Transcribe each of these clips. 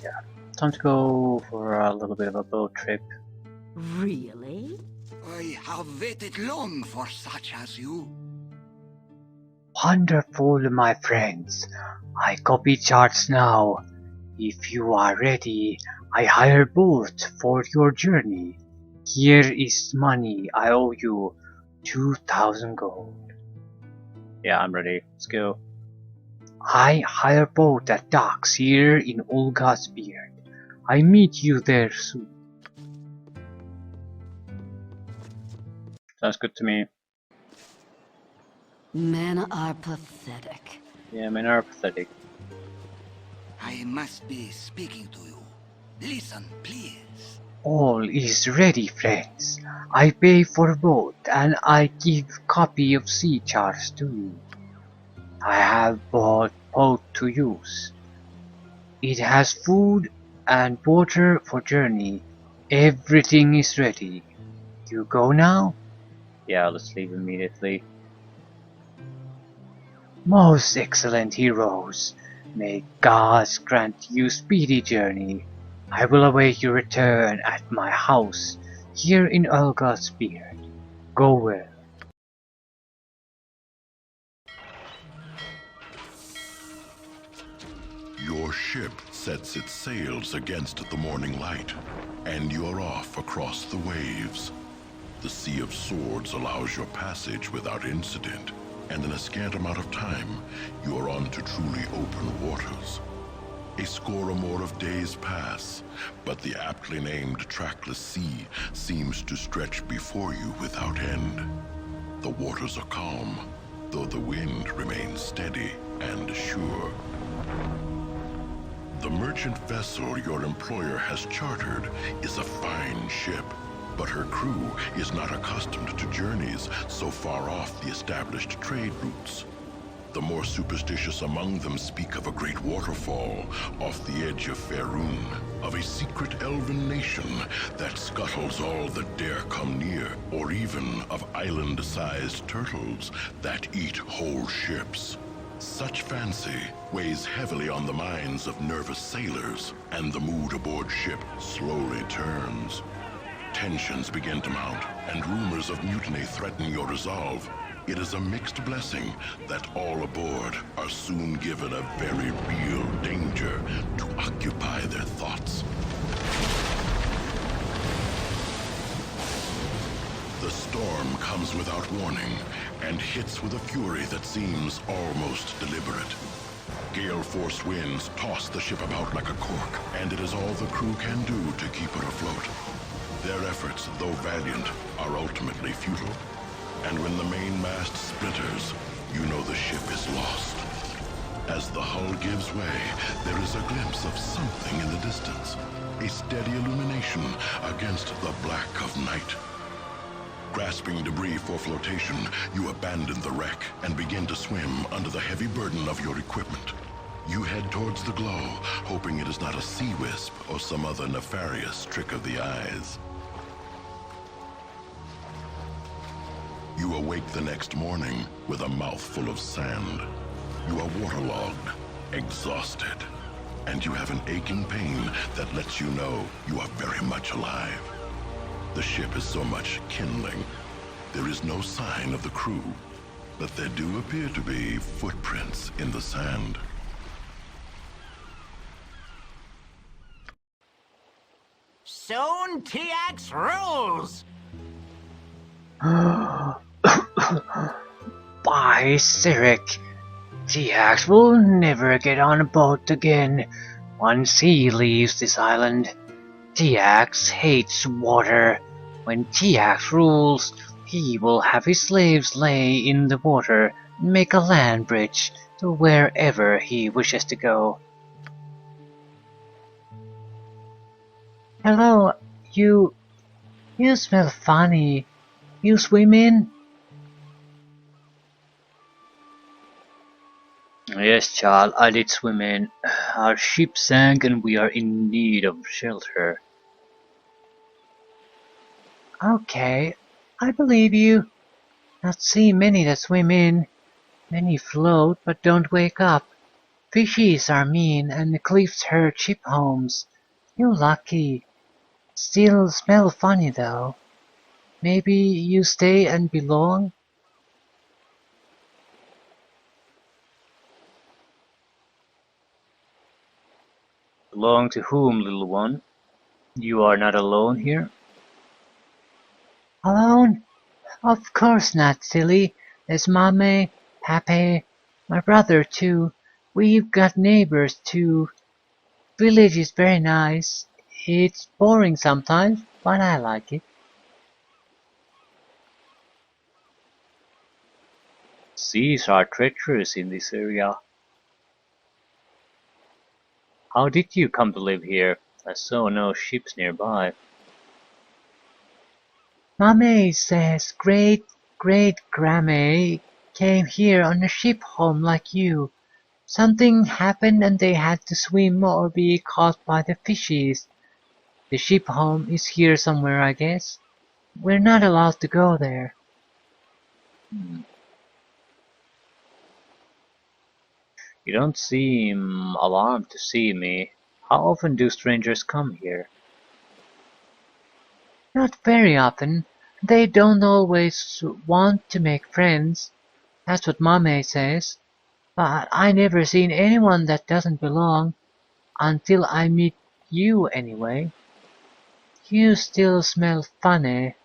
Yeah. Time to go for a little bit of a boat trip. Really? I have waited long for such as you. Wonderful, my friends. I copy charts now. If you are ready, I hire boat for your journey. Here is money I owe you, 2,000 gold. Yeah, I'm ready. Let's go. I hire boat at docks here in Olga's Beard. I meet you there soon. Sounds good to me. Men are pathetic. Yeah, men are pathetic. I must be speaking to you. Listen, please. All is ready, friends. I pay for boat and I give copy of sea charts to you. I have bought boat to use. It has food and water for journey. Everything is ready. You go now? Yeah, let's leave immediately. Most excellent heroes, may gods grant you speedy journey. I will await your return at my house here in Olga's Beard. Go well. Your ship sets its sails against the morning light, and you're off across the waves. The Sea of Swords allows your passage without incident, and in a scant amount of time, you are on to truly open waters. A score or more of days pass, but the aptly named trackless sea seems to stretch before you without end. The waters are calm, though the wind remains steady and sure. The merchant vessel your employer has chartered is a fine ship, but her crew is not accustomed to journeys so far off the established trade routes. The more superstitious among them speak of a great waterfall off the edge of Faerun, of a secret elven nation that scuttles all that dare come near, or even of island-sized turtles that eat whole ships. Such fancy weighs heavily on the minds of nervous sailors, and the mood aboard ship slowly turns. Tensions begin to mount, and rumors of mutiny threaten your resolve. It is a mixed blessing that all aboard are soon given a very real danger to occupy their thoughts. The storm comes without warning and hits with a fury that seems almost deliberate. Gale-force winds toss the ship about like a cork, and it is all the crew can do to keep her afloat. Their efforts, though valiant, are ultimately futile. And when the main mast splinters, you know the ship is lost. As the hull gives way, there is a glimpse of something in the distance, a steady illumination against the black of night. Grasping debris for flotation, you abandon the wreck and begin to swim under the heavy burden of your equipment. You head towards the glow, hoping it is not a sea wisp or some other nefarious trick of the eyes. You awake the next morning with a mouthful of sand. You are waterlogged, exhausted, and you have an aching pain that lets you know you are very much alive. The ship is so much kindling. There is no sign of the crew, but there do appear to be footprints in the sand. Soon TX rules! By Shipwrecked, Tiax will never get on a boat again once he leaves this island. Tiax hates water. When Tiax rules, he will have his slaves lay in the water and make a land bridge to wherever he wishes to go. Hello, you smell funny. You swim in? Yes, child, I did swim in. Our ship sank and we are in need of shelter. Okay, I believe you. Not see many that swim in. Many float but don't wake up. Fishies are mean and the cliffs hurt ship homes. You're lucky. Still smell funny though. Maybe you stay and belong? Belong to whom, little one? You are not alone here? Alone? Of course not, silly. There's Mame, Pape, my brother too. We've got neighbors too. Village is very nice. It's boring sometimes, but I like it. Seas are treacherous in this area. How did you come to live here? I saw no ships nearby. Mame says great-great-grandma came here on a ship home like you. Something happened and they had to swim or be caught by the fishies. The ship home is here somewhere, I guess. We're not allowed to go there. You don't seem alarmed to see me. How often do strangers come here? Not very often. They don't always want to make friends. That's what Mame says. But I never seen anyone that doesn't belong. Until I meet you anyway. You still smell funny.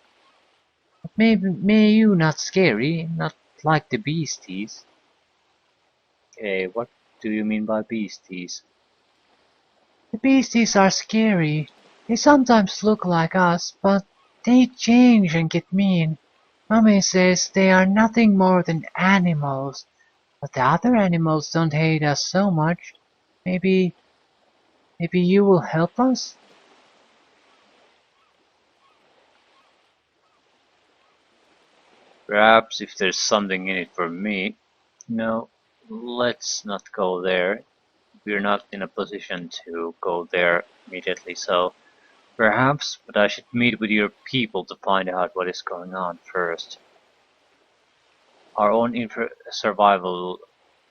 But maybe you not scary, not like the beasties. Okay, what do you mean by beasties? The beasties are scary. They sometimes look like us, but they change and get mean. Mummy says they are nothing more than animals, but the other animals don't hate us so much. Maybe you will help us? Perhaps if there's something in it for me. No, let's not go there. We're not in a position to go there immediately, so perhaps, but I should meet with your people to find out what is going on first. Our own survival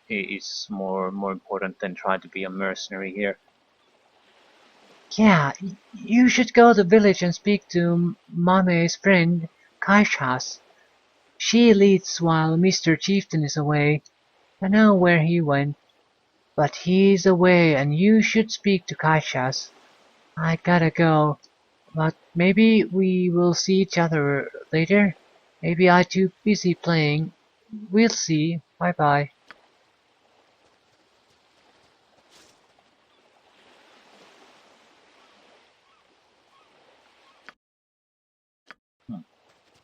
is more important than trying to be a mercenary here. Yeah, you should go to the village and speak to Mame's friend, Kaishas. She leads while Mr. Chieftain is away. I know where he went, but he's away and you should speak to Kaishas. I gotta go, but maybe we will see each other later. Maybe I'm too busy playing. We'll see. Bye bye.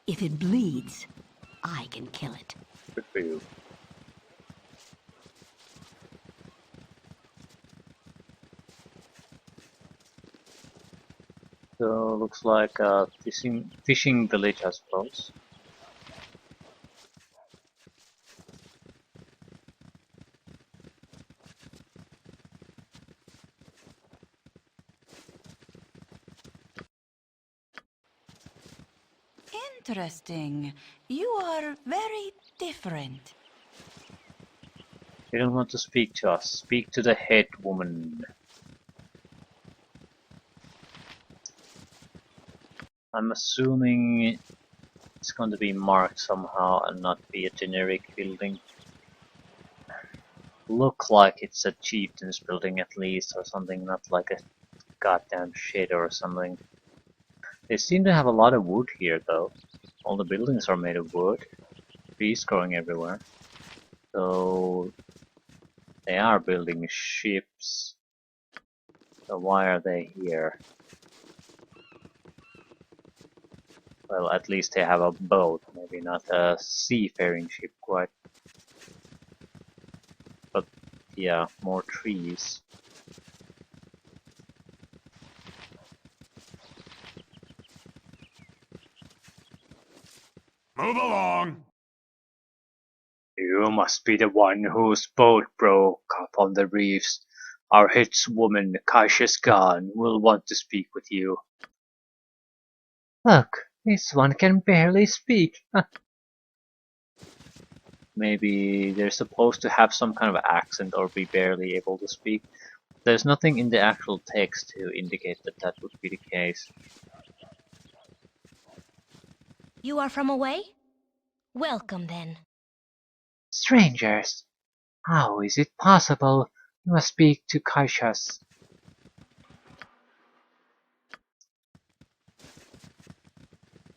If it bleeds, I can kill it. Good for you. So looks like a fishing village, I suppose. Interesting. You are very different. They don't want to speak to us. Speak to the head woman. I'm assuming it's going to be marked somehow and not be a generic building. Look like it's a chieftain's building at least, or something, not like a goddamn shed or something. They seem to have a lot of wood here though. All the buildings are made of wood. Trees growing everywhere. So they are building ships. So why are they here? Well, at least they have a boat, maybe not a seafaring ship quite. But yeah, more trees. Move along. You must be the one whose boat broke up on the reefs. Our headswoman, Kaisha's gone, will want to speak with you. Look, this one can barely speak. Maybe they're supposed to have some kind of accent or be barely able to speak. There's nothing in the actual text to indicate that that would be the case. You are from away? Welcome then. Strangers, how is it possible you must speak to Kaishas?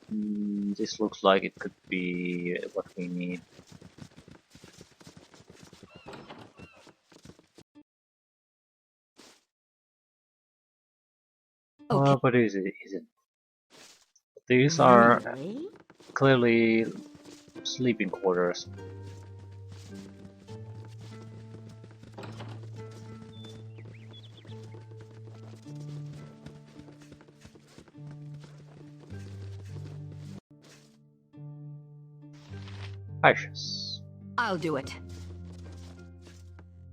This looks like it could be what we need. Okay. But is it? These are Really? clearly sleeping quarters. Precious. I'll do it.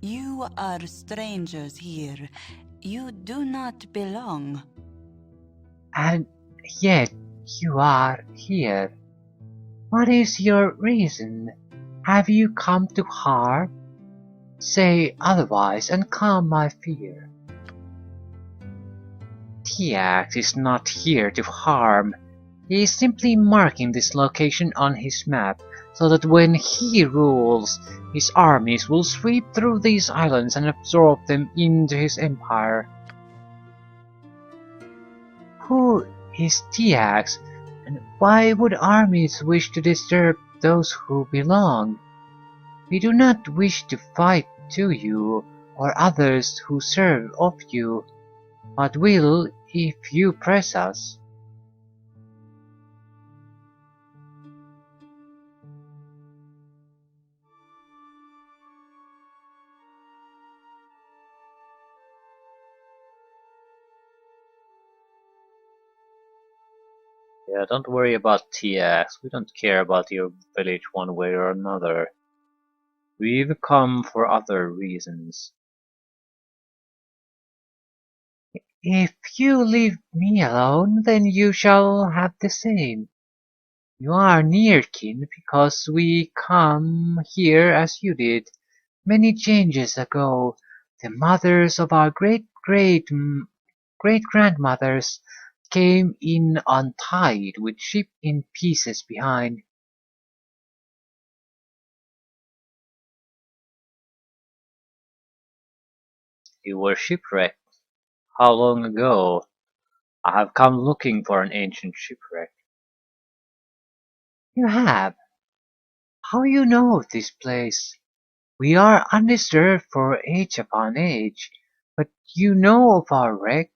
You are strangers here. You do not belong. And yet you are here. What is your reason? Have you come to harm? Say otherwise and calm my fear. Tiax is not here to harm. He is simply marking this location on his map so that when he rules, his armies will sweep through these islands and absorb them into his empire. Who is Tiax, and why would armies wish to disturb those who belong? We do not wish to fight to you or others who serve of you, but will if you press us. Yeah, don't worry about TX. We don't care about your village one way or another. We've come for other reasons. If you leave me alone, then you shall have the same. You are near kin because we come here as you did. Many changes ago, the mothers of our great-grandmothers came in untied with ship in pieces behind. You were shipwrecked. How long ago? I have come looking for an ancient shipwreck. You have. How you know this place? We are undisturbed for age upon age, but you know of our wreck.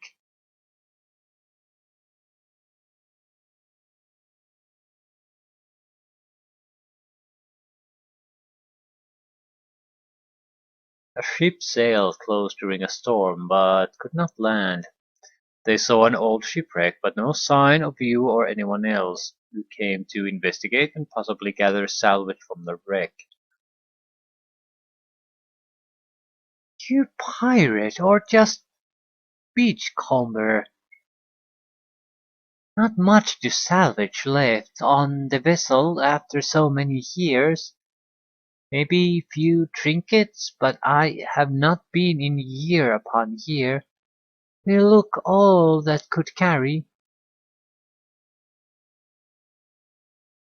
A ship sailed close during a storm, but could not land. They saw an old shipwreck, but no sign of you or anyone else. You came to investigate and possibly gather salvage from the wreck. You pirate or just beachcomber? Not much to salvage left on the vessel after so many years. Maybe few trinkets, but I have not been in year upon year. We look all that could carry.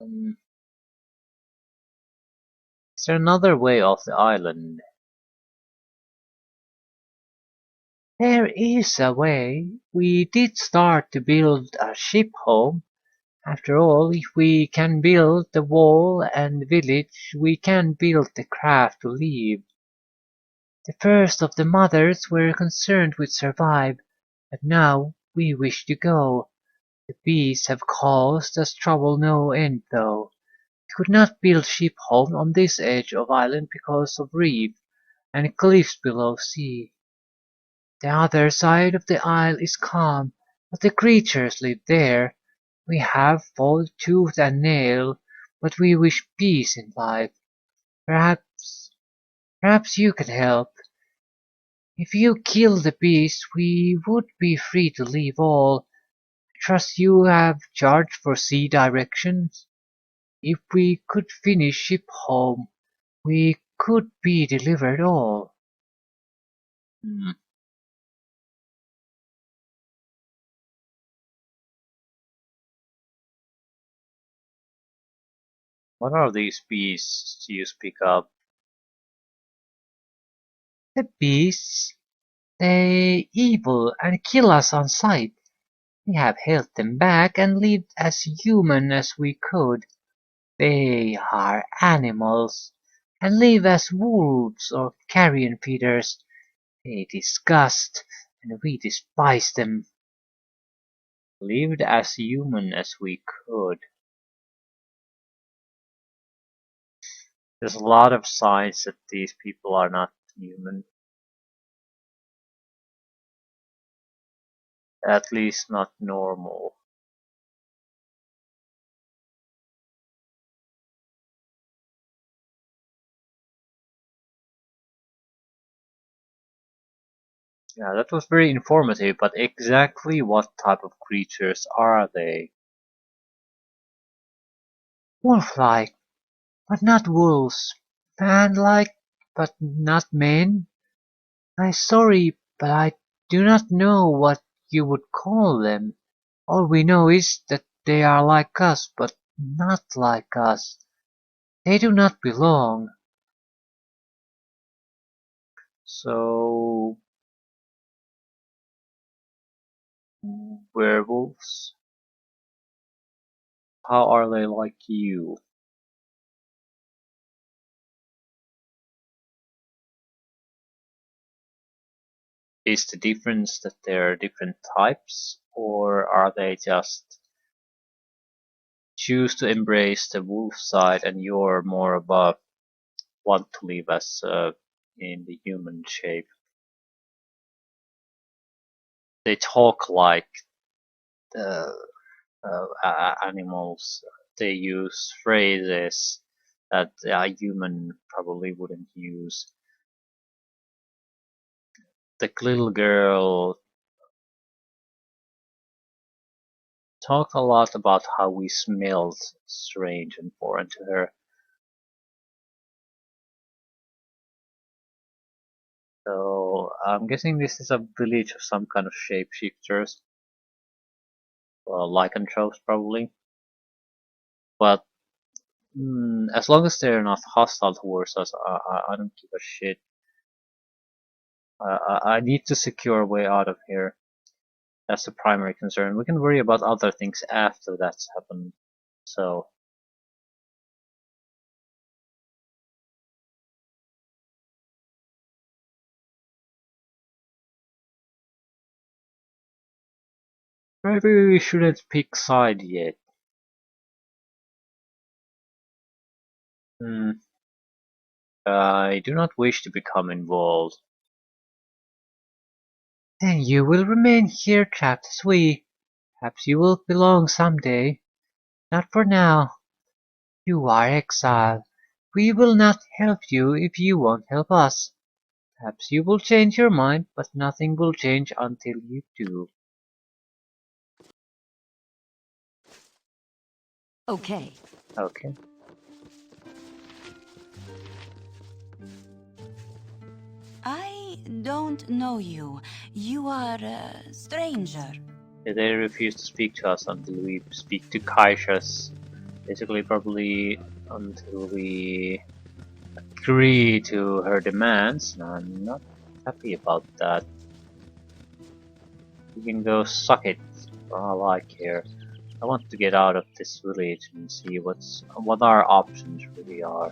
Is there another way off the island? There is a way. We did start to build a ship home. After all, if we can build the wall and village, we can build the craft to leave. The first of the mothers were concerned with survive, but now we wish to go. The beasts have caused us trouble no end though. We could not build ship home on this edge of island because of reef and cliffs below sea. The other side of the isle is calm, but the creatures live there. We have fought tooth and nail, but we wish peace in life. Perhaps, perhaps you can help. If you kill the beast, we would be free to leave all. I trust you have charge for sea directions. If we could finish ship home, We could be delivered all. Hmm. What are these beasts you speak of? The beasts, they evil and kill us on sight. We have held them back and lived as human as we could. They are animals, and live as wolves or carrion feeders. They disgust, and we despise them. Lived as human as we could. There's a lot of signs that these people are not human. At least not normal. Yeah, that was very informative, but exactly what type of creatures are they? Wolf-like, but not wolves. Man-like, but not men. I'm sorry, but I do not know what you would call them. All we know is that they are like us, but not like us. They do not belong. So, werewolves? How are they like you? Is the difference that they're different types, or are they just choose to embrace the wolf side and you're more of a want to live as in the human shape? They talk like the animals. They use phrases that a human probably wouldn't use. The little girl talked a lot about how we smelled strange and foreign to her. So I'm guessing this is a village of some kind of shapeshifters, lycanthropes probably. But as long as they're not hostile towards us, I don't give a shit. I need to secure a way out of here. That's the primary concern. We can worry about other things after that's happened. So, maybe we shouldn't pick side yet. Hmm. I do not wish to become involved. Then you will remain here trapped as we. Perhaps you will belong someday. Not for now. You are exiled. We will not help you if you won't help us. Perhaps you will change your mind, but nothing will change until you do. Okay. Okay. I don't know you. You are a stranger. They refuse to speak to us until we speak to Kaishas. Basically, probably until we agree to her demands. And I'm not happy about that. You can go suck it for all I care. I want to get out of this village and see what our options really are.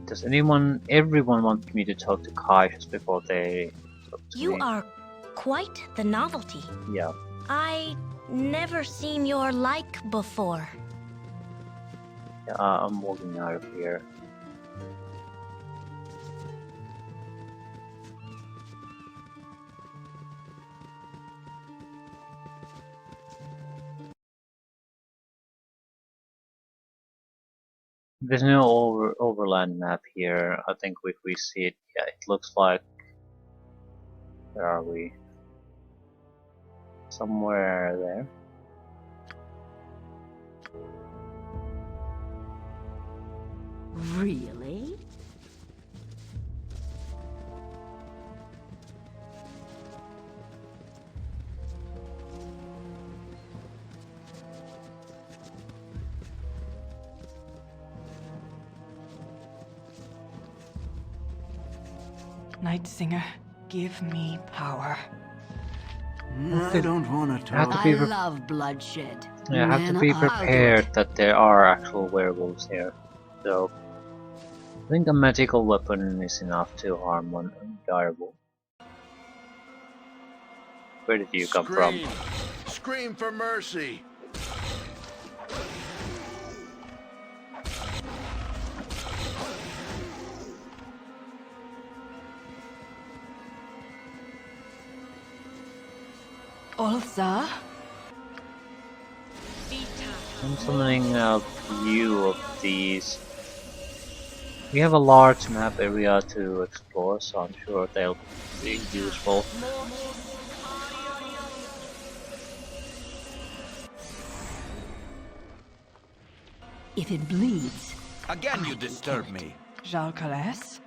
Does everyone want me to talk to Kai just before they talk to You me? are quite the novelty. Yeah. I never seen your like before. Yeah, I'm walking out of here. There's no overland map here. I think if we see it, yeah, it looks like. Where are we? Somewhere there. Really? Night Singer, give me power. I don't want to have to talk. be I love bloodshed. Yeah, I have to be Man, I'll do prepared it. that there are actual werewolves here. So, I think a magical weapon is enough to harm one direwolf. Where did you come from? Scream for mercy! Ulsa? I'm summoning a few of these. We have a large map area to explore, so I'm sure they'll be useful. If it bleeds, Again, you disturb me. Jalcales?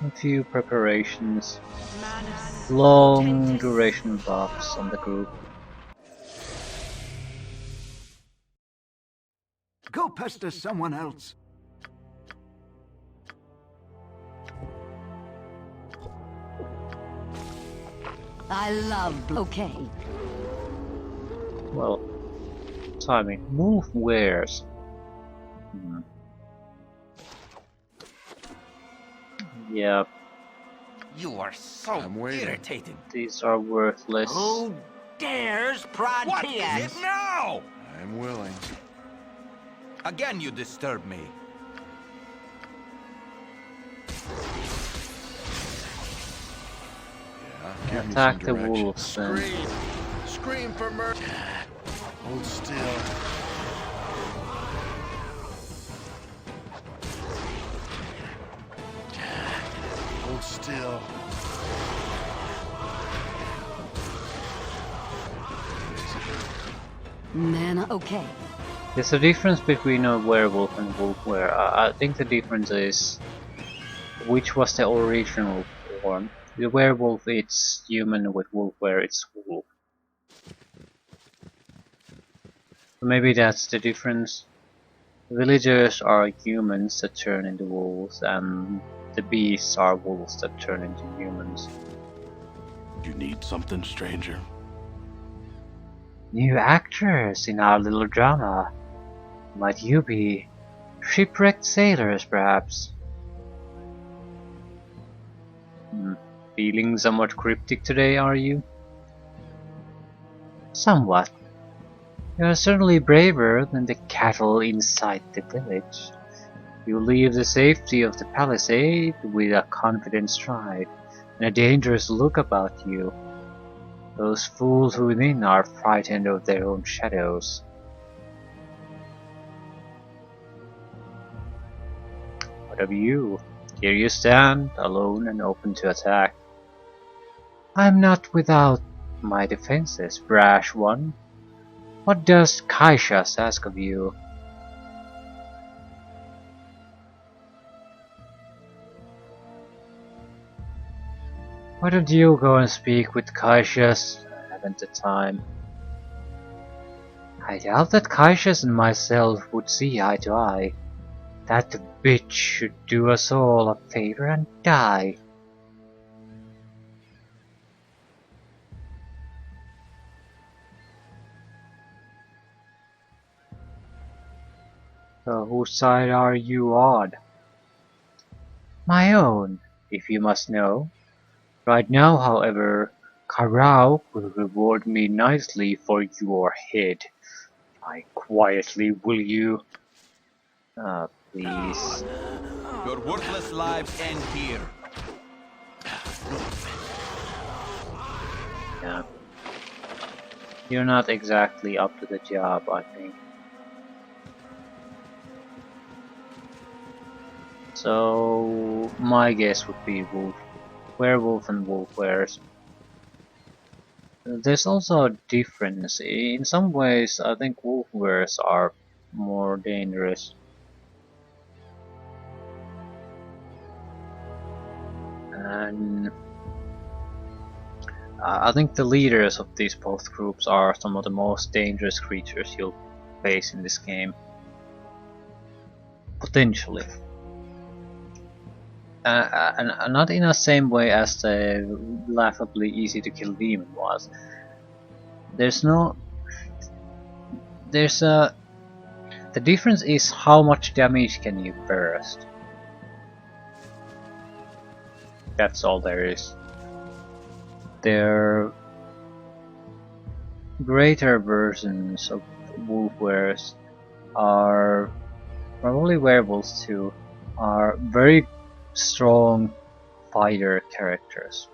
A few preparations. Long duration buffs on the group. Go pester someone else. I love okay. Well, timing. Wolf wares. Yeah, You are so irritating. these are worthless. Who dares prod What Tiax? is it now? I'm willing. Again, you disturb me. Give me Attack some the direction. wolves then. Scream for mercy! Hold still. Hold still. Mana okay. There's a difference between a werewolf and wolf were. I think the difference is which was the original form. The werewolf it's human, with wolf where it's wolf. So maybe that's the difference. The villagers are humans that turn into wolves, and the beasts are wolves that turn into humans. You need something, stranger? New actors in our little drama. Might you be shipwrecked sailors, perhaps? Feeling somewhat cryptic today, are you? Somewhat. You are certainly braver than the cattle inside the village. You leave the safety of the palisade with a confident stride and a dangerous look about you. Those fools within are frightened of their own shadows. What of you? Here you stand, alone and open to attack. I am not without my defenses, brash one. What does Kaishas ask of you? Why don't you go and speak with Kaishas? I haven't the time. I doubt that Kaishas and myself would see eye to eye. That bitch should do us all a favor and die. So whose side are you on? My own, if you must know. Right now, however, Karao will reward me nicely for your head. Die quietly, will you? Ah, please. Your worthless lives end here. Yeah. You're not exactly up to the job, I think. So my guess would be wolf, werewolf and wolf wares. There's also a difference. In some ways, I think wolf wares are more dangerous. And I think the leaders of these both groups are some of the most dangerous creatures you'll face in this game. Potentially. And not in the same way as the laughably easy to kill demon was. The difference is how much damage can you burst. That's all there is. They're greater versions of wolf wares are probably werewolves too, are very strong fighter characters.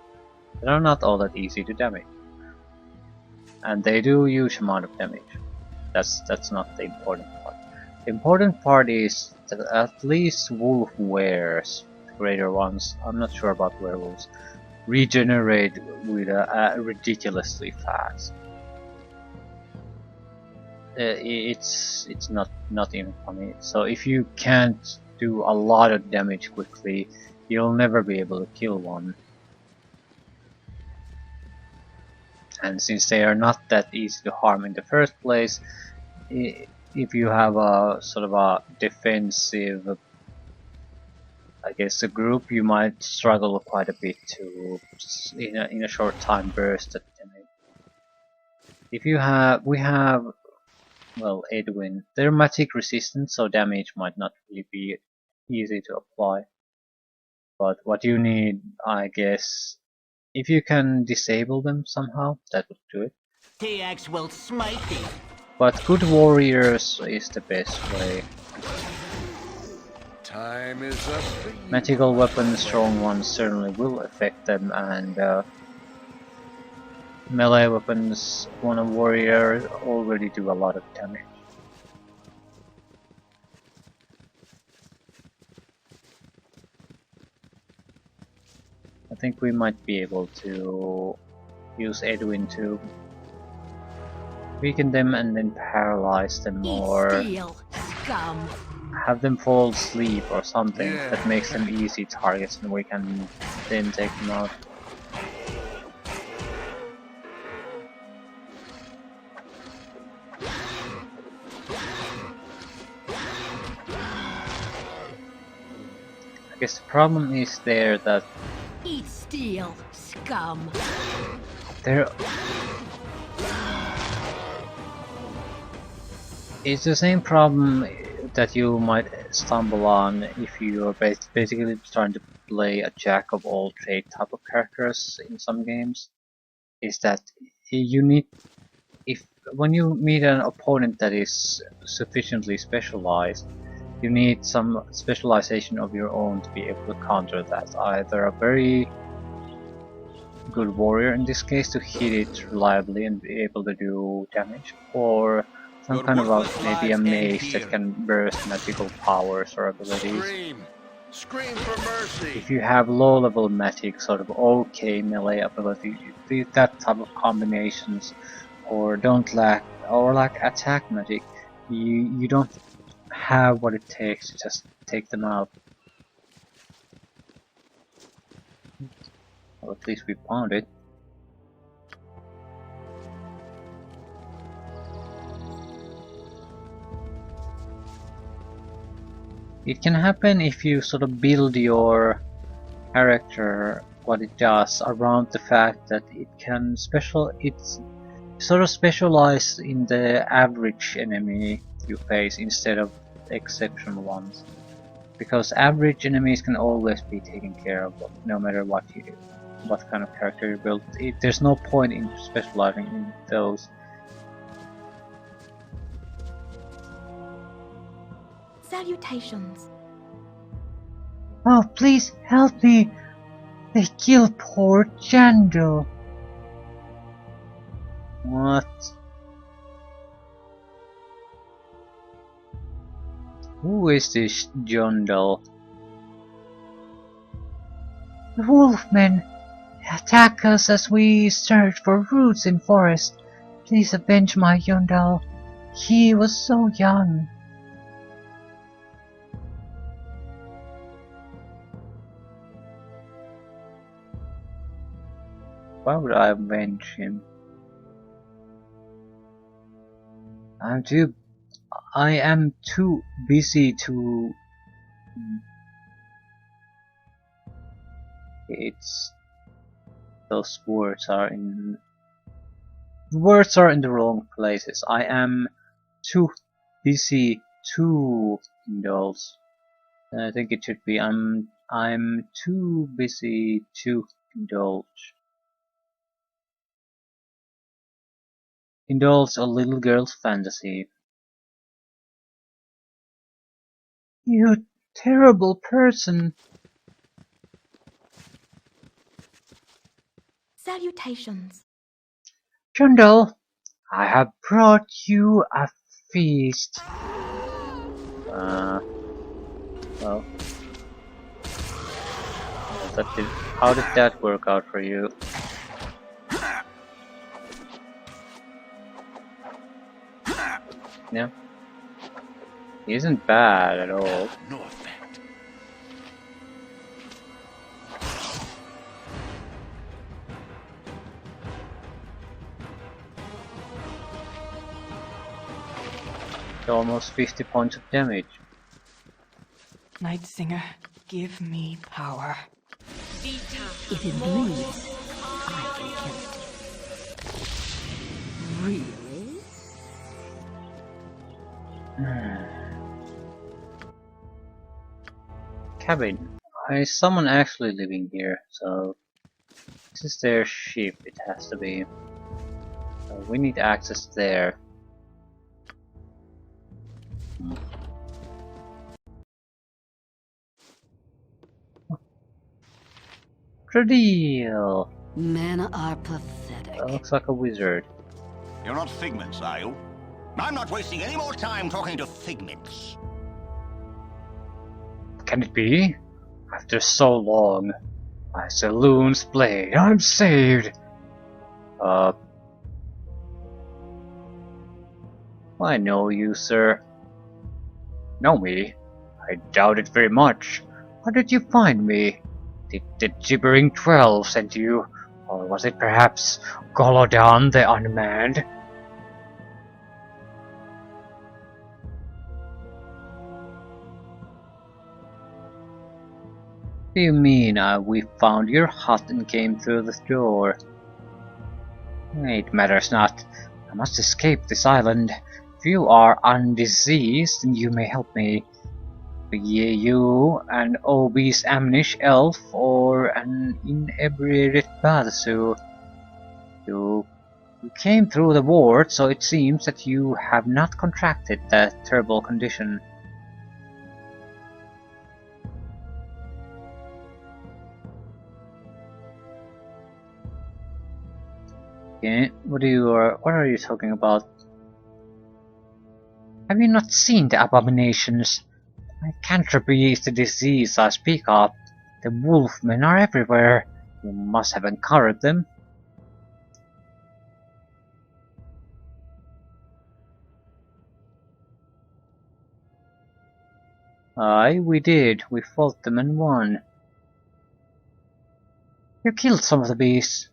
They are not all that easy to damage. And they do a huge amount of damage. That's not the important part. The important part is that at least wolf wares, the greater ones, I'm not sure about werewolves, regenerate with ridiculously fast. It's not even funny. So if you can't do a lot of damage quickly, you'll never be able to kill one. And since they are not that easy to harm in the first place, if you have a sort of a defensive, I guess, a group, you might struggle quite a bit to in a short time burst that damage. If you have, we have, well, Edwin. They're magic resistant, so damage might not really be easy to apply. But what you need, I guess, if you can disable them somehow, that would do it. TX will smite thee. But good warriors is the best way. Time is up. Magical weapons, strong ones certainly will affect them, and melee weapons on a warrior already do a lot of damage. I think we might be able to use Edwin to weaken them and then paralyze them, or Scum. have them fall asleep or something that makes them easy targets, and we can then take them out. I guess the problem is there that Eat steel, scum. It's the same problem that you might stumble on if you are basically trying to play a jack of all trade type of characters in some games. Is that you need, when you meet an opponent that is sufficiently specialized, you need some specialization of your own to be able to counter that. Either a very good warrior in this case to hit it reliably and be able to do damage, or some kind of maybe a mage that can burst magical powers or abilities. Scream for mercy. If you have low level magic, sort of okay melee ability, that type of combinations, or lack attack magic, you don't have what it takes to just take them out. Well, at least we found it. It can happen if you sort of build your character, what it does, around the fact that it's sort of specialized in the average enemy you face instead of exceptional ones. Because average enemies can always be taken care of, no matter what you do, what kind of character you build. There's no point in specializing in those. Salutations. Oh, please help me! They killed poor Jandal. What? Who is this Jondal? The wolfmen had attack us as we search for roots in forest. Please avenge my Yondal. He was so young. Why would I avenge him? I am too busy to... Those words are in... Words are in the wrong places. I am too busy to indulge. I think it should be I'm too busy to indulge. Indulge a little girl's fantasy. You terrible person. Salutations. Jundal, I have brought you a feast. Well, how did that work out for you? Yeah. He isn't bad at all. No effect. Almost 50 points of damage. Night Singer, give me power. If it bleeds, I can kill it. Really? Cabin. Is someone actually living here? So this is their ship. It has to be. So we need access there. Good deal. Men are pathetic. That looks like a wizard. You're not figments, are you? I'm not wasting any more time talking to figments. Can it be? After so long, my saloon's blade, I'm saved. I know you, sir. Know me? I doubt it very much. How did you find me? Did the gibbering 12 send you? Or was it perhaps Golodon the Unmanned? What do you mean we found your hut and came through the door? It matters not. I must escape this island. If you are undiseased, then you may help me. Be you an obese Amnish elf or an inebriated Badasu. You came through the ward, so it seems that you have not contracted that terrible condition. Okay, what are you talking about? Have you not seen the abominations? Lycanthropy is the disease I speak of. The wolfmen are everywhere. You must have encountered them. Aye, we did. We fought them and won. You killed some of the beasts.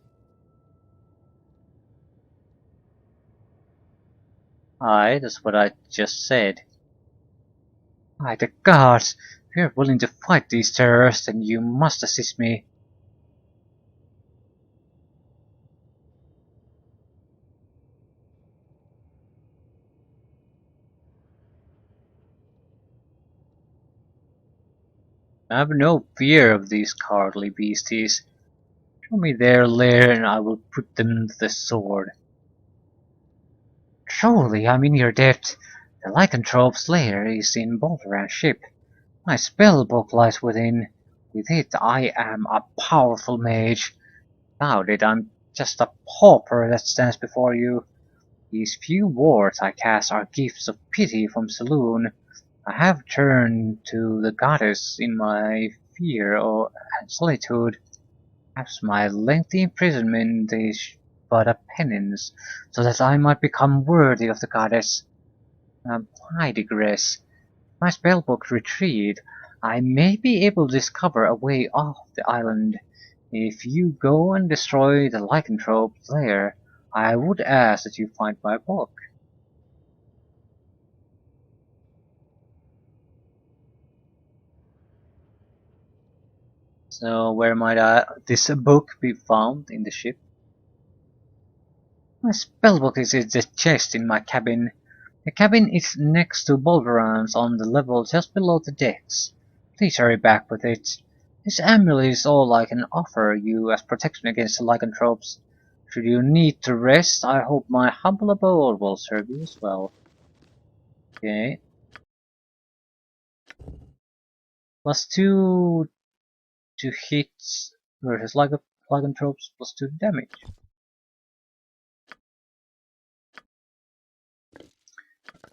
Aye, that's what I just said. By the gods! If you're willing to fight these terrorists, then you must assist me. I have no fear of these cowardly beasties. Show me their lair and I will put them to the sword. Surely I'm in your debt. The lycanthrope's lair is in Baldur ship. My spell book lies within. With it I am a powerful mage. Without it I'm just a pauper that stands before you. These few words I cast are gifts of pity from Saloon. I have turned to the goddess in my fear and solitude. Perhaps my lengthy imprisonment is but a penance, so that I might become worthy of the goddess. I digress. My spellbook retreat, I may be able to discover a way off the island. If you go and destroy the lycanthrope lair, I would ask that you find my book. So where might this book be found in the ship? My spellbook is in the chest in my cabin. The cabin is next to Baldur's on the level just below the decks. Please hurry back with it. This amulet is all I can offer you as protection against the lycanthropes. Should you need to rest, I hope my humble abode will serve you as well. Okay. +2 to hits versus lycanthropes, +2 damage.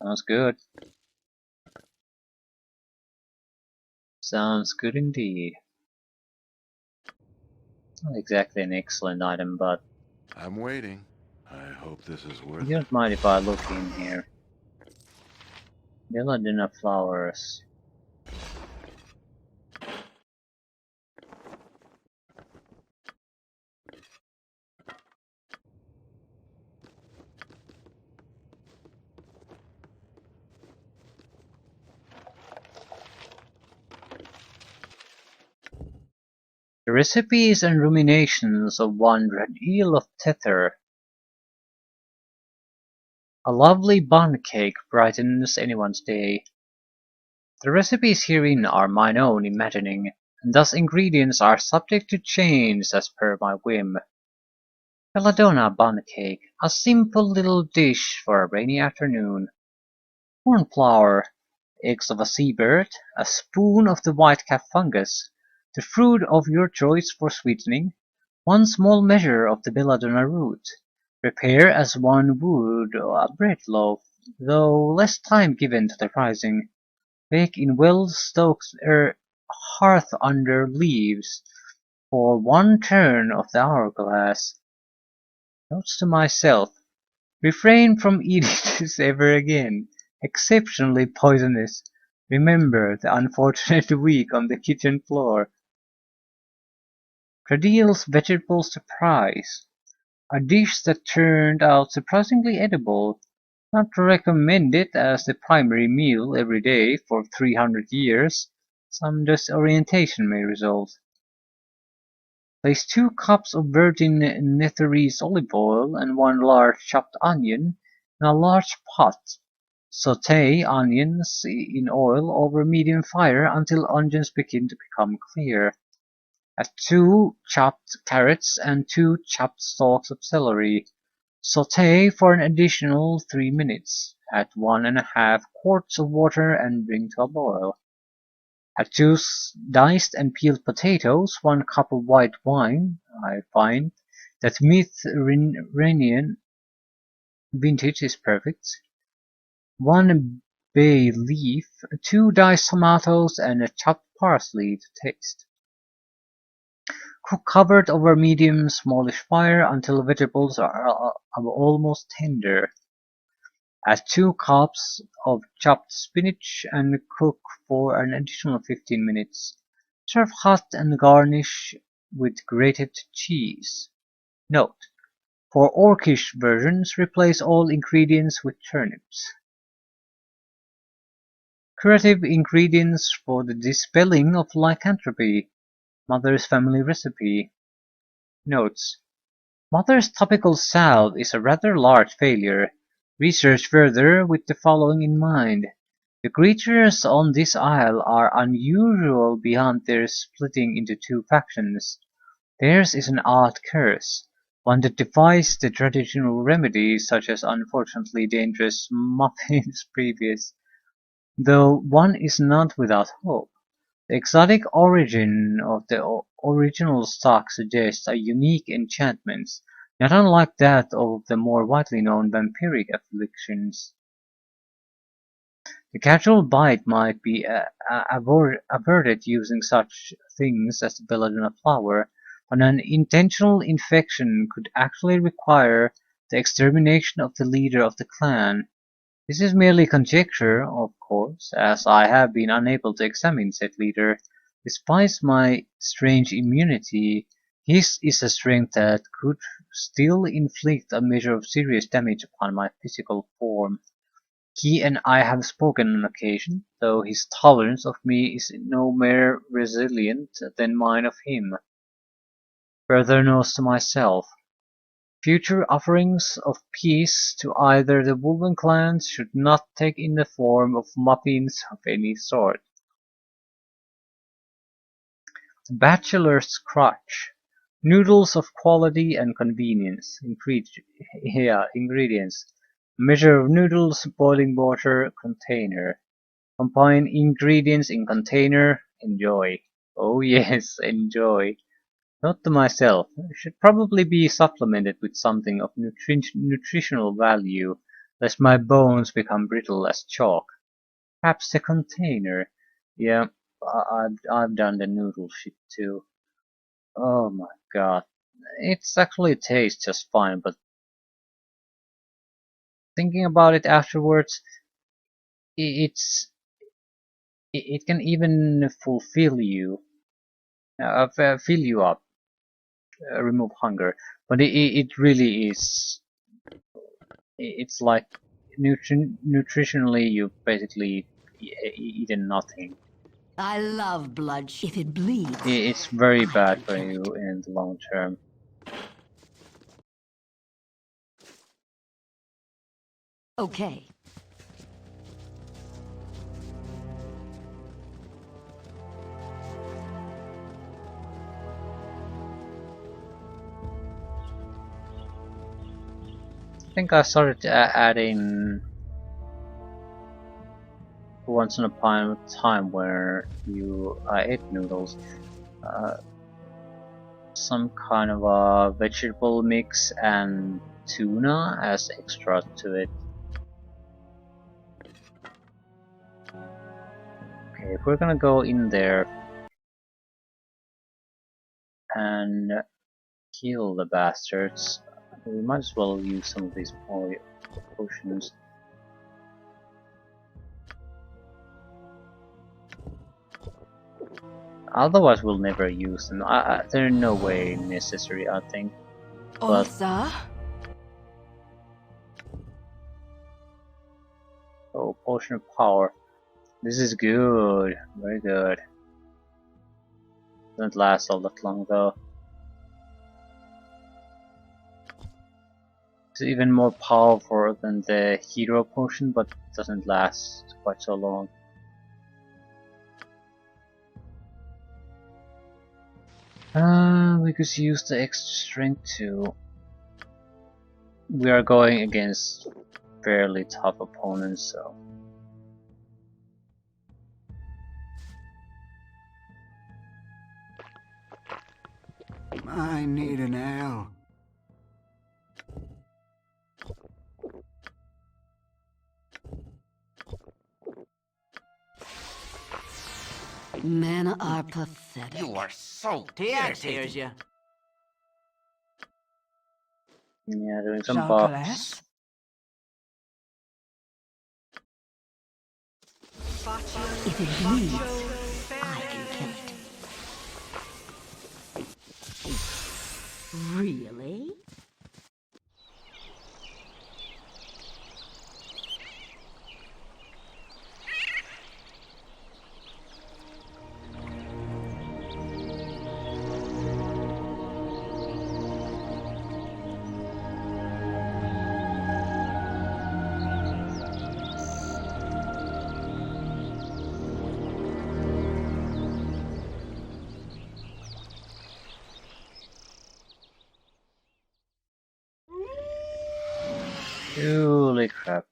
Sounds good. Sounds good indeed. Not exactly an excellent item, but I'm waiting. I hope this is worth you it. don't mind if I look in here. Belladonna flowers. The recipes and ruminations of one red eel of tether. A lovely bun cake brightens anyone's day. The recipes herein are mine own imagining, and thus ingredients are subject to change as per my whim. Belladonna bun cake, a simple little dish for a rainy afternoon. Corn flour, eggs of a seabird, a spoon of the white-cap fungus, the fruit of your choice for sweetening, one small measure of the belladonna root. Prepare as one would a bread loaf, though less time given to the rising. Bake in well-stoked hearth under leaves for one turn of the hourglass. Notes to myself: refrain from eating this ever again. Exceptionally poisonous. Remember the unfortunate week on the kitchen floor. Tradiel's vegetable surprise. A dish that turned out surprisingly edible. Not recommended as the primary meal every day for 300 years. Some disorientation may result. Place 2 cups of virgin Netherese olive oil and 1 large chopped onion in a large pot. Sauté onions in oil over medium fire until onions begin to become clear. Add 2 chopped carrots and 2 chopped stalks of celery. Sauté for an additional 3 minutes. Add 1½ quarts of water and bring to a boil. Add 2 diced and peeled potatoes, 1 cup of white wine. I find that Mediterranean vintage is perfect. 1 bay leaf, 2 diced tomatoes, and a chopped parsley to taste. Cook covered over medium smallish fire until vegetables are almost tender. Add 2 cups of chopped spinach and cook for an additional 15 minutes. Serve hot and garnish with grated cheese. Note: for Orcish versions, replace all ingredients with turnips. Curative ingredients for the dispelling of lycanthropy. Mother's family recipe. Notes: Mother's topical salve is a rather large failure. Research further with the following in mind. The creatures on this isle are unusual beyond their splitting into 2 factions. Theirs is an odd curse, one that defies the traditional remedies such as unfortunately dangerous muffins previous, though one is not without hope. The exotic origin of the original stock suggests a unique enchantment, not unlike that of the more widely known vampiric afflictions. The casual bite might be averted using such things as the belladonna flower, but an intentional infection could actually require the extermination of the leader of the clan. This is merely conjecture, of course, as I have been unable to examine said leader. Despite my strange immunity, his is a strength that could still inflict a measure of serious damage upon my physical form. He and I have spoken on occasion, though his tolerance of me is no more resilient than mine of him. Further notes to myself. Future offerings of peace to either the Woven clans should not take in the form of muffins of any sort. The Bachelor's Crutch. Noodles of quality and convenience. Ingredients. Measure of noodles, boiling water, container. Combine ingredients in container. Enjoy. Oh yes, enjoy. Note to myself, should probably be supplemented with something of nutritional value, lest my bones become brittle as chalk. Perhaps the container. Yeah, I've done the noodle shit too. Oh my god. It's actually tastes just fine, but thinking about it afterwards, it can even fulfill you, fill you up, remove hunger. But it really is. It's like nutritionally, you basically eaten nothing. I love blood. If it bleeds, It's very bad for you in the long term. okay. I think I started adding once in a time where I ate noodles, some kind of a vegetable mix and tuna as extra to it. Okay, if we're gonna go in there and kill the bastards, we might as well use some of these potions. Otherwise we'll never use them. They're no way necessary, I think. But Olsa? oh, potion of power. This is good, very good. Doesn't last all that long though. It's even more powerful than the hero potion, but doesn't last quite so long. We could use the extra strength too. We are going against fairly tough opponents, so. I need an ale. Men are pathetic. You are so Here's irritating. you. Yeah, doing some Jean buffs. If it bleeds, I can kill it. Really? Holy crap.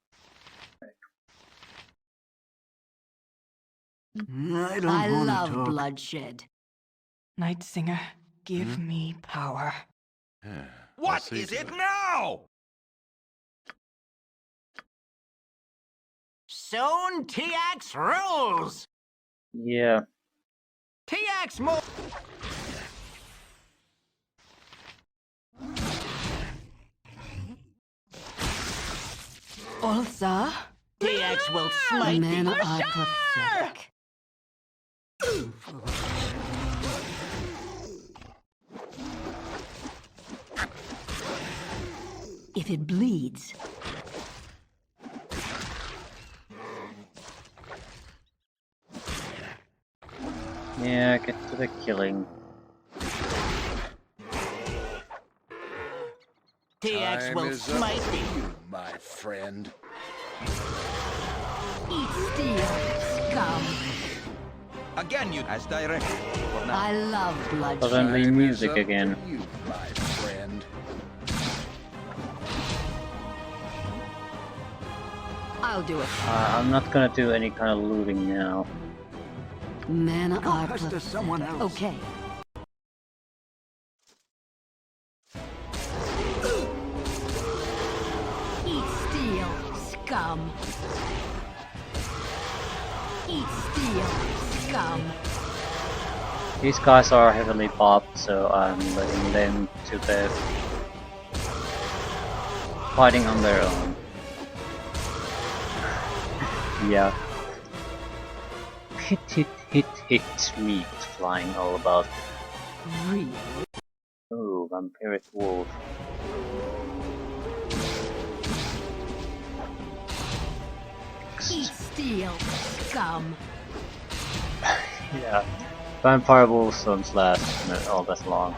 I don't I want love to talk. bloodshed. Night Singer, give me power. Yeah, What I'll see is to it now? Soon TX rules! Yeah. TX more. Ulsa? TX will smite Men thee. are pathetic. If it bleeds, Yeah, get to the killing. TX Time will is up smite for thee. you, my friend. eat steel, scum. Again, you as directed. For now. I love bloodshed. Suddenly Time is music up again. for you, my friend. I'll do it. I'm not gonna do any kind of looting now. Men are pass to pathetic. someone else. Okay. Eat steel, scum. Eat steel, scum. These guys are heavily popped, so I'm letting them to the fighting on their own. Yeah. Hit, hit, hit, hit, meat flying all about. Real. Ooh, vampiric wolf. Eat steel, scum. Yeah. Vampire wolves don't last not all that long.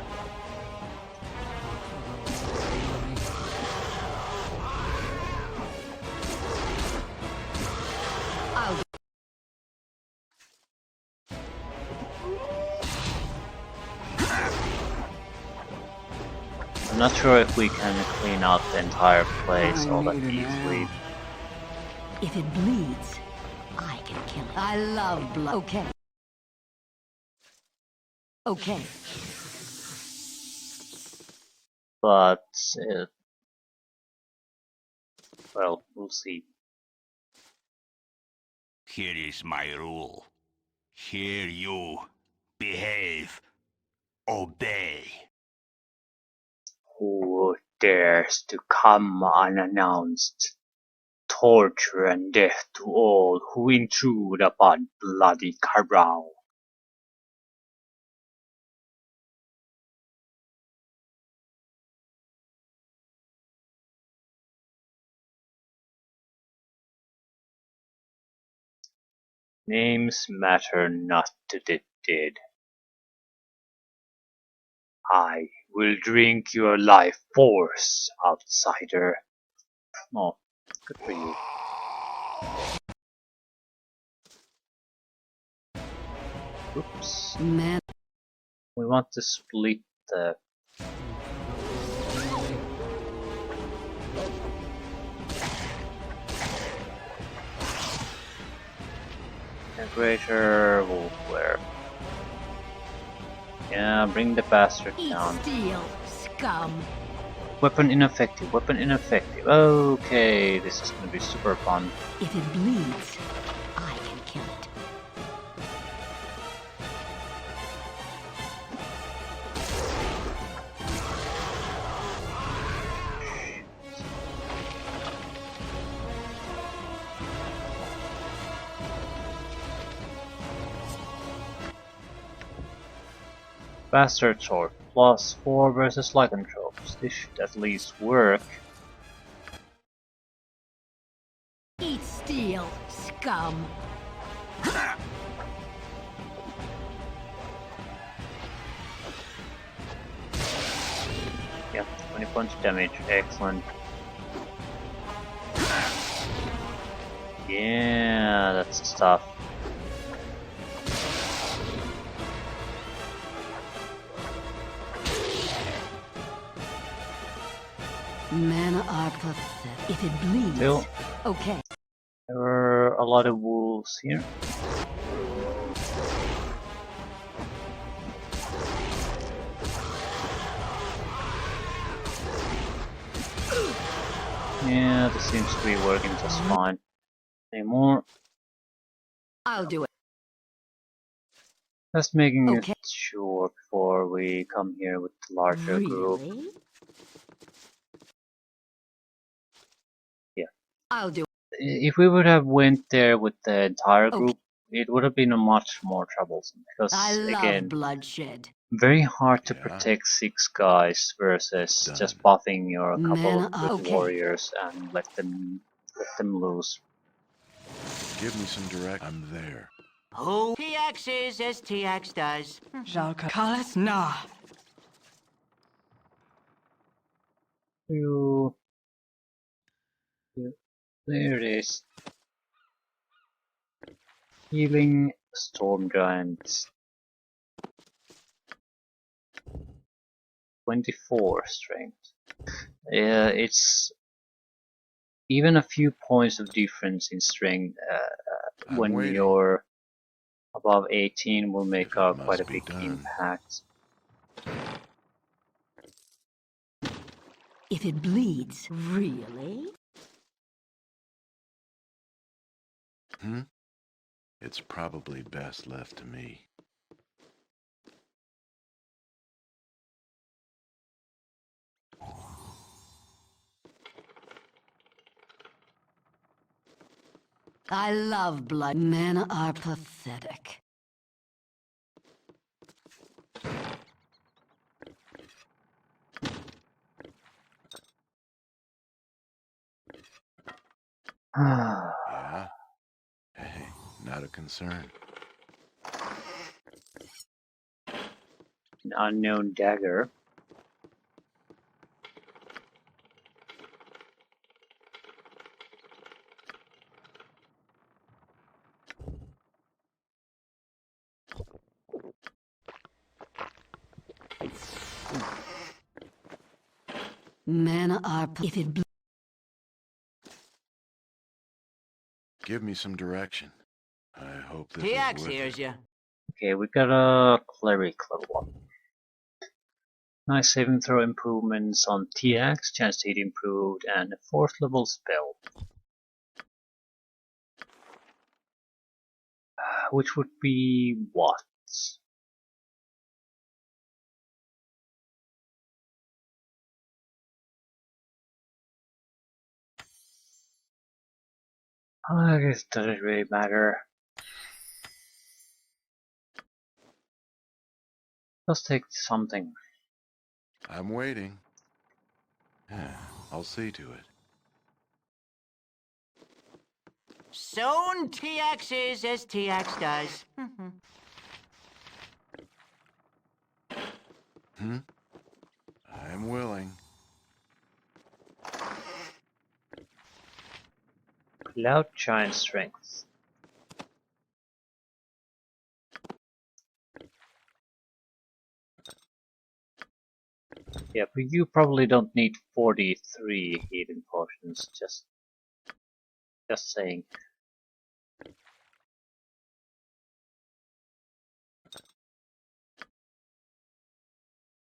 I'll I'm not sure if we can clean out the entire place all that easily. If it bleeds, I can kill it. I love blood. Okay. Okay. But, well, we'll see. Here is my rule. Here you behave. Obey. Who dares to come unannounced? Torture and death to all who intrude upon bloody Cabral. Names matter not to the dead. I will drink your life force, outsider. Oh, good for you. Oops. Man. We want to split the... A greater wolf where? Yeah, bring the bastard Eat down. steel, scum. Weapon ineffective, weapon ineffective. Okay, this is gonna be super fun. If it bleeds, I can kill it. Bastard sword, +4 versus lycanthropes. This should at least work. Eat steel, scum. Yep, 20 points damage, excellent. Yeah, that's the stuff. Men are pathetic. If it bleeds, Still, okay. there were a lot of wolves here. Yeah, this seems to be working just fine. Any more? I'll do it. Just making Okay. it sure before we come here with the larger group. Really? Yeah, I'll do. If we would have went there with the entire Okay. group, it would have been much more troublesome because I love again, bloodshed. very hard to Yeah. protect 6 guys versus Done. just buffing your couple Men of are good okay. warriors and let them loose. Give me some direct. I'm there. Who TX is as TX does. Jalka Kalas na. You, there it is. Healing storm giants. 24 strength. Yeah, it's even a few points of difference in strength I'm when waiting. you're above 18 will make If it quite a must be big done. impact. If it bleeds, really? It's probably best left to me. I love blood. Men are pathetic. Yeah? Hey, not a concern. An unknown dagger. Men are. If it bleeds. Give me some direction. I hope this TX is worth hears it. you. Okay, we got a cleric level 1. Nice saving throw improvements on TX, chance to hit improved, and a 4th level spell. Which would be what? I guess it doesn't really matter. Let's take something. I'm waiting. Yeah, I'll see to it. Soon TX is as TX does. I'm willing. Cloud Giant Strength. Yeah, but you probably don't need 43 healing potions, just saying.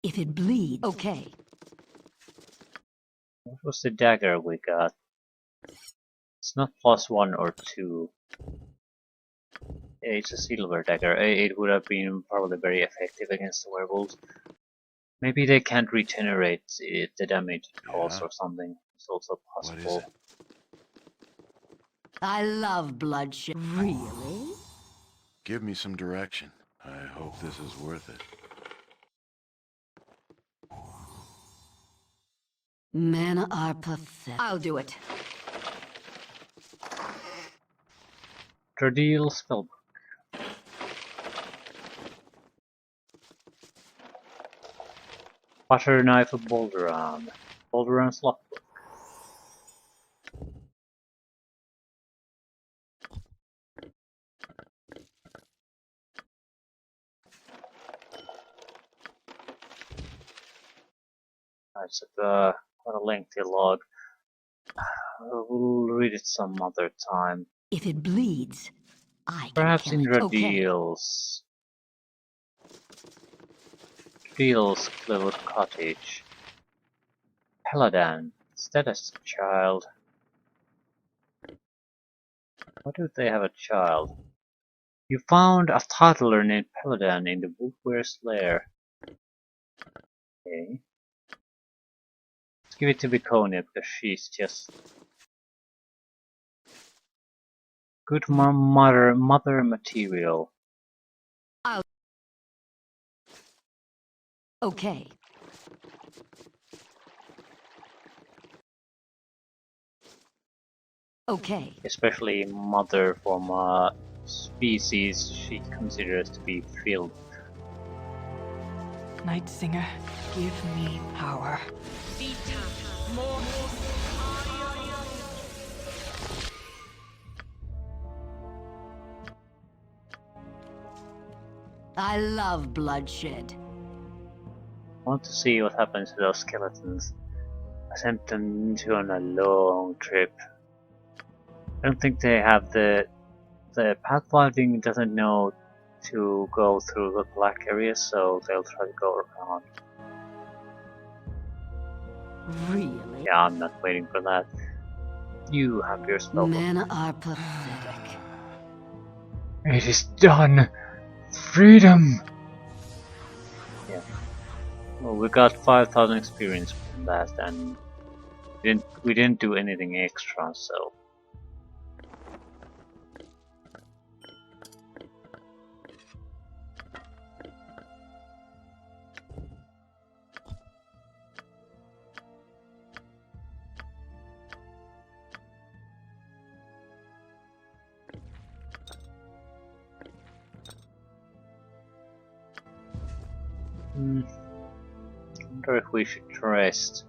If it bleeds. Okay. What was the dagger we got? It's not +1 or 2. It's a silver dagger. It would have been probably very effective against the werewolves. Maybe they can't regenerate the damage it causes Yeah? or something. It's also What is possible. it? I love bloodshed. Really? Give me some direction. I hope this is worth it. Men are pathetic. I'll do it. Tradil Spellbook. Butter Knife of Balduran. Balduran's Lockbook. It's quite a lengthy log. We'll read it some other time. If it bleeds, I can Perhaps kill in it. Okay. Radil's Clearwood Cottage. Peladan. Is that a child? Why do they have a child? You found a toddler named Peladan in the Woodware's lair. Okay. Let's give it to Viconia because she's just Good mother material. Okay. Okay. Especially mother from a species she considers to be filth. Night Singer, give me power. I love bloodshed. I want to see what happens to those skeletons. I sent them on a long trip. I don't think they have the pathfinding doesn't know to go through the black areas, so they'll try to go around. Really? Yeah, I'm not waiting for that. You have your spell. Men are pathetic. It is done! Freedom! Yeah. Well, we got 5,000 experience from that, and we didn't do anything extra, so. I wonder if we should rest.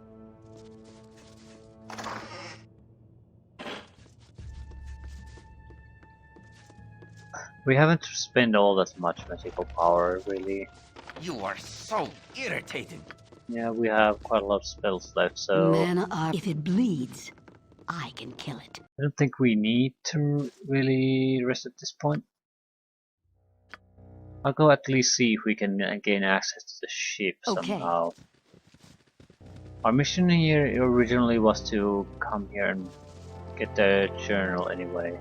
We haven't spent all that much magical power, really. You are so irritating. Yeah, we have quite a lot of spells left, so Men are. If it bleeds, I can kill it. I don't think we need to really rest at this point. I'll go at least see if we can gain access to the ship somehow. Our mission here originally was to come here and get the journal anyway.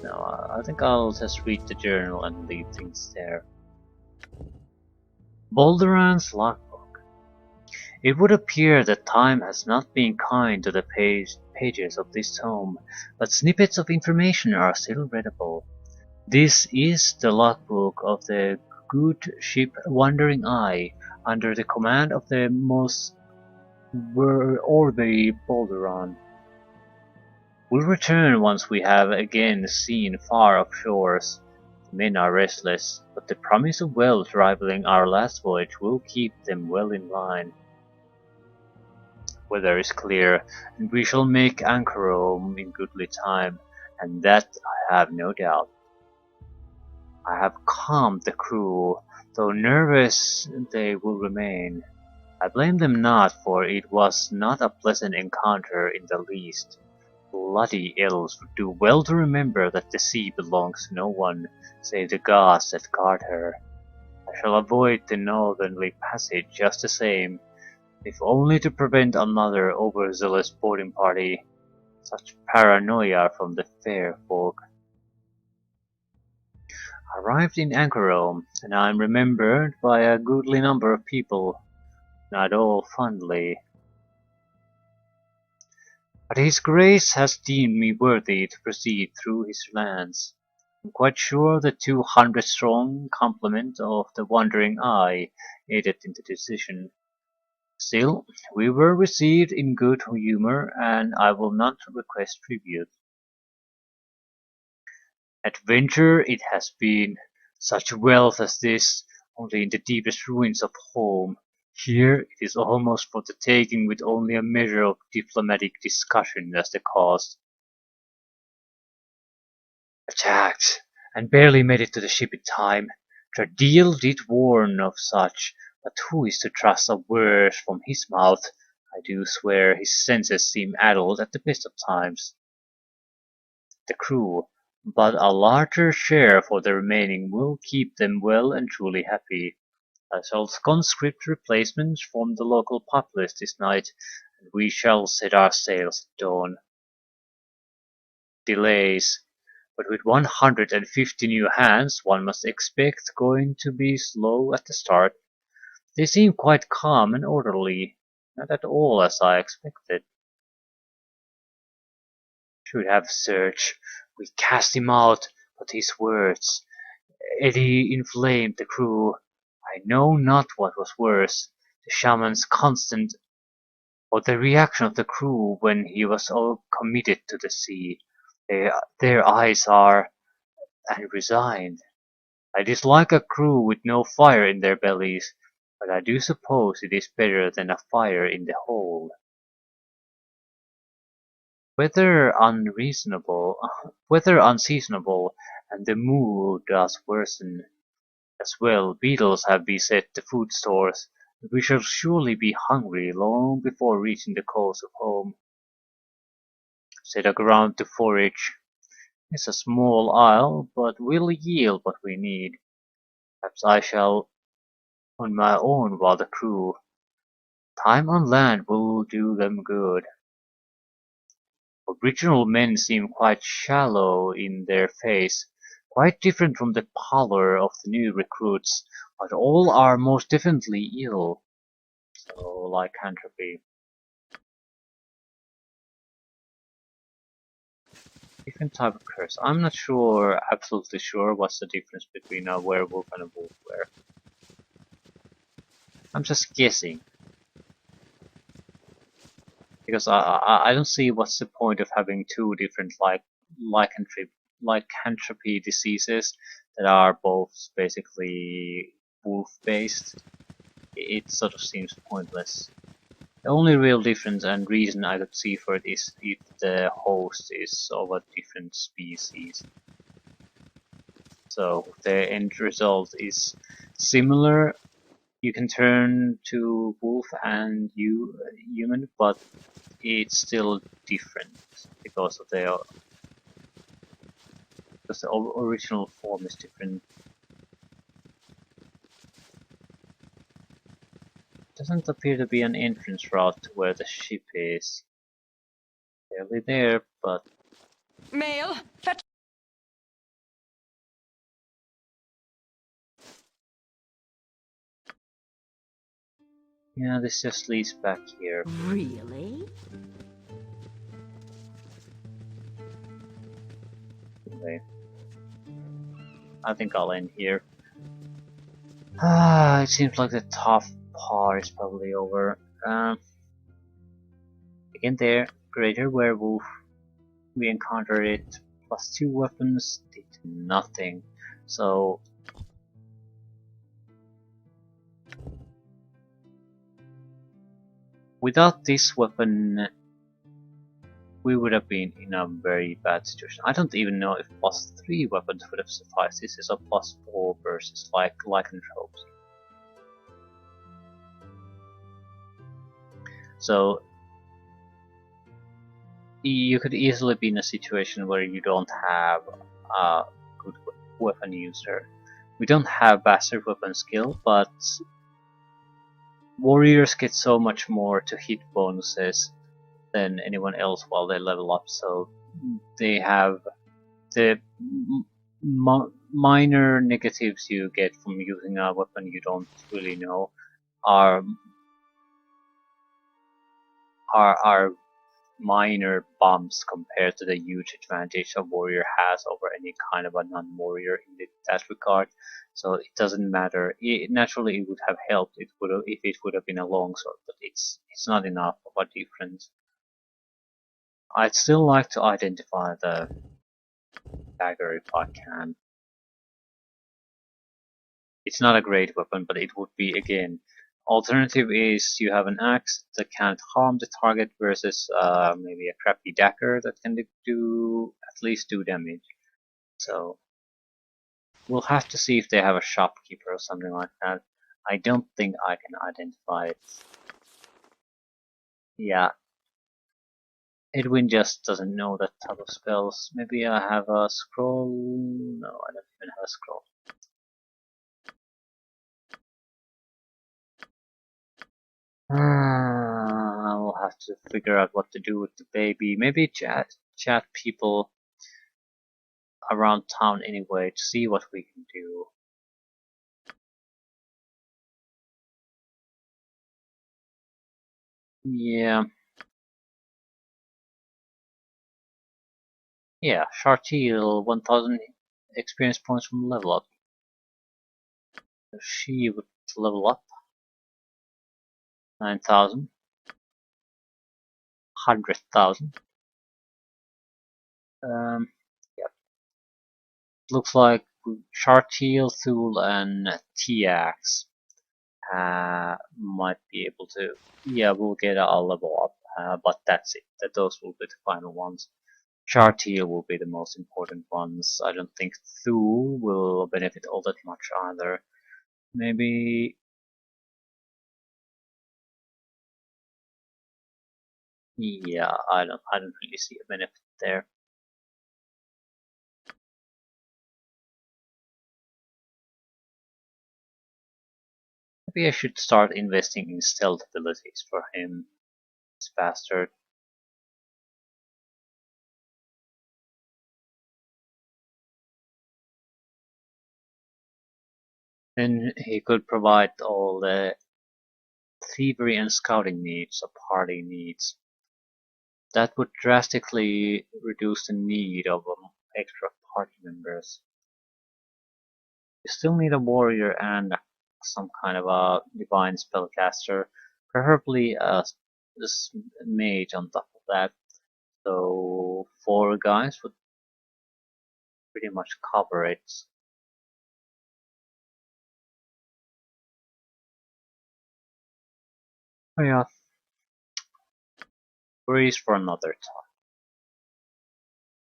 No, I think I'll just read the journal and leave things there. Balduran's logbook. It would appear that time has not been kind to the pages of this tome, but snippets of information are still readable. This is the logbook of the good ship Wandering Eye, under the command of the most worthy Balduran. We'll return once we have again seen far off shores. The men are restless, but the promise of wealth rivaling our last voyage will keep them well in line. Weather is clear, and we shall make anchor home in goodly time, and that I have no doubt. I have calmed the crew, though nervous they will remain. I blame them not, for it was not a pleasant encounter in the least. Bloody elves would do well to remember that the sea belongs to no one save the gods that guard her. I shall avoid the northerly passage just the same, if only to prevent another overzealous boarding party. Such paranoia from the fair folk. I arrived in Anchorome, and I am remembered by a goodly number of people, not all fondly. But his grace has deemed me worthy to proceed through his lands. I'm quite sure the 200-strong complement of the Wandering Eye aided in the decision. Still, we were received in good humor, and I will not request tribute. Adventure it has been, such wealth as this, only in the deepest ruins of home. Here it is almost for the taking, with only a measure of diplomatic discussion as the cost. Attacked, and barely made it to the ship in time. Tradiel did warn of such, but who is to trust a word from his mouth? I do swear his senses seem addled at the best of times. The crew, but a larger share for the remaining, will keep them well and truly happy. I shall conscript replacements from the local populace this night, and we shall set our sails at dawn. Delays, but with 150 new hands one must expect going to be slow at the start. They seem quite calm and orderly, not at all as I expected. Should have searched. We cast him out, but his words eddy inflamed the crew. I know not what was worse, the shaman's constant or the reaction of the crew when he was all committed to the sea. Their eyes are and resigned. I dislike a crew with no fire in their bellies, but I do suppose it is better than a fire in the hold. Weather unseasonable, and the mood does worsen as well. Beetles have beset the food stores. We shall surely be hungry long before reaching the coast of home. Set a ground to forage. It's a small isle, but will yield what we need. Perhaps I shall on my own while the crew. Time on land will do them good. Original men seem quite shallow in their face, quite different from the pallor of the new recruits, but all are most definitely ill. So, lycanthropy. Different type of curse. I'm not sure, absolutely sure, what's the difference between a werewolf and a wolf wear. I'm just guessing. Because I don't see what's the point of having two different lycanthropy diseases that are both basically wolf-based. It sort of seems pointless. The only real difference and reason I could see for it is if the host is of a different species. So the end result is similar. You can turn to wolf and human, but it's still different because of the original form is different. Doesn't appear to be an entrance route to where the ship is. Barely there, but Mail, fetch. yeah, this just leads back here. Really? Anyway, I think I'll end here. It seems like the tough part is probably over. Again there, Greater Werewolf. We encountered it, plus 2 weapons, did nothing. So without this weapon, we would have been in a very bad situation. I don't even know if plus 3 weapons would have sufficed. This is a plus 4 versus lycanthropes. So you could easily be in a situation where you don't have a good weapon user. We don't have bastard weapon skill, but warriors get so much more to hit bonuses than anyone else while they level up, so they have the minor negatives you get from using a weapon you don't really know are minor bumps compared to the huge advantage a warrior has over any kind of a non-warrior in that regard. So it doesn't matter. Naturally, it would have helped. It would have, if it would have been a longsword, but it's not enough of a difference. I'd still like to identify the dagger if I can. It's not a great weapon, but it would be again. Alternative is you have an axe that can't harm the target versus maybe a crappy dagger that can do at least 2 damage. So we'll have to see if they have a shopkeeper or something like that. I don't think I can identify it. Yeah. Edwin just doesn't know that type of spells. Maybe I have a scroll. No, I don't even have a scroll. I'll have to figure out what to do with the baby. Maybe chat people around town anyway to see what we can do. Yeah. Yeah, Shartil 1000 experience points from level up. She would level up 9,000, 100,000. Yeah, looks like Shartil, Thule, and Tiax might be able to. Yeah, we'll get a level up, but that's it. Those will be the final ones. Shartil will be the most important ones. I don't think Thule will benefit all that much either. Maybe. Yeah, I don't really see a benefit there. Maybe I should start investing in stealth abilities for him. This bastard. Then he could provide all the thievery and scouting needs a party needs. That would drastically reduce the need of extra party members. You still need a warrior and some kind of a divine spellcaster, preferably a mage on top of that. So 4 guys would pretty much cover it. Oh yeah, breeze for another time.